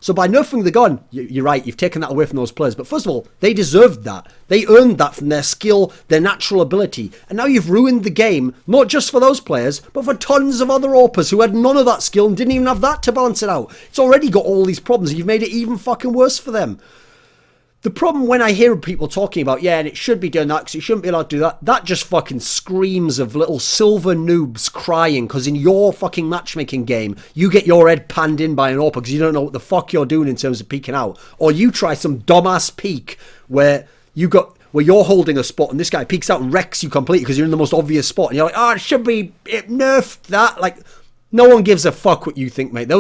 So by nerfing the gun, you're right, you've taken that away from those players. But first of all, they deserved that. They earned that from their skill, their natural ability. And now you've ruined the game, not just for those players, but for tons of other AWPers who had none of that skill and didn't even have that to balance it out. It's already got all these problems, and you've made it even fucking worse for them. The problem when I hear people talking about, yeah, and it should be doing that because you shouldn't be allowed to do that, that just fucking screams of little silver noobs crying because in your fucking matchmaking game, you get your head panned in by an AWP because you don't know what the fuck you're doing in terms of peeking out. Or you try some dumbass peek where you're holding a spot and this guy peeks out and wrecks you completely because you're in the most obvious spot. And you're like, oh, it should be nerfed that. Like, no one gives a fuck what you think, mate.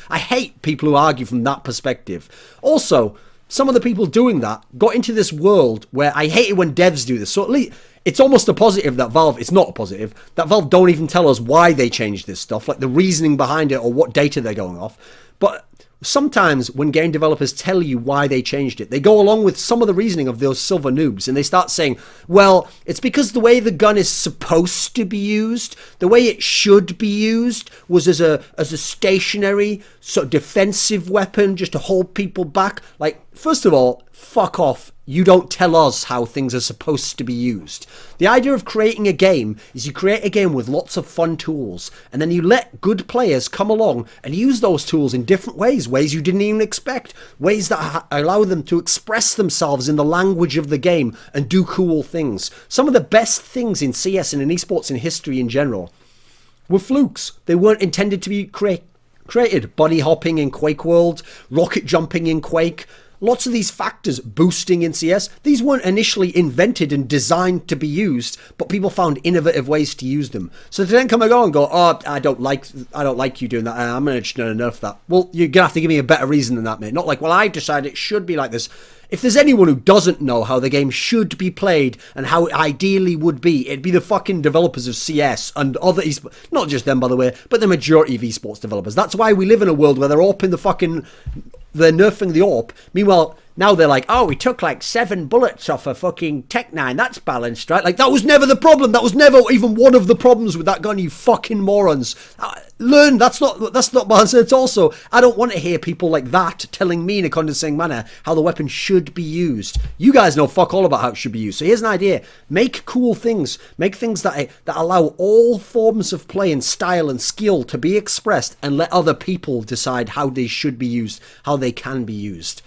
I hate people who argue from that perspective. Also, some of the people doing that got into this world where I hate it when devs do this. So at least it's almost a positive that Valve, it's not a positive, that Valve don't even tell us why they changed this stuff, like the reasoning behind it or what data they're going off. But sometimes when game developers tell you why they changed it, they go along with some of the reasoning of those silver noobs and they start saying, well, it's because the way the gun is supposed to be used, the way it should be used was as a stationary sort of defensive weapon just to hold people back. Like, first of all, fuck off. You don't tell us how things are supposed to be used. The idea of creating a game is you create a game with lots of fun tools, and then you let good players come along and use those tools in different ways you didn't even expect, ways that allow them to express themselves in the language of the game and do cool things. Some of the best things in CS and in esports in history in general were flukes. They weren't intended to be created. Bunny hopping in Quake World, rocket jumping in Quake. Lots of these factors boosting in CS, these weren't initially invented and designed to be used, but people found innovative ways to use them. So to then come along and go, oh, I don't like you doing that, I'm going to nerf that. Well, you're going to have to give me a better reason than that, mate. Not like, well, I decided it should be like this. If there's anyone who doesn't know how the game should be played and how it ideally would be, it'd be the fucking developers of CS and other esports. Not just them, by the way, but the majority of esports developers. That's why we live in a world where they're they're nerfing the AWP. Meanwhile, now they're like, oh, we took like 7 bullets off a fucking Tech-9. That's balanced, right? Like, that was never the problem. That was never even one of the problems with that gun, you fucking morons. Learn, that's not balanced. It's also, I don't want to hear people like that telling me in a condescending manner how the weapon should be used. You guys know fuck all about how it should be used. So here's an idea. Make cool things. Make things that allow all forms of play and style and skill to be expressed and let other people decide how they should be used, how they can be used.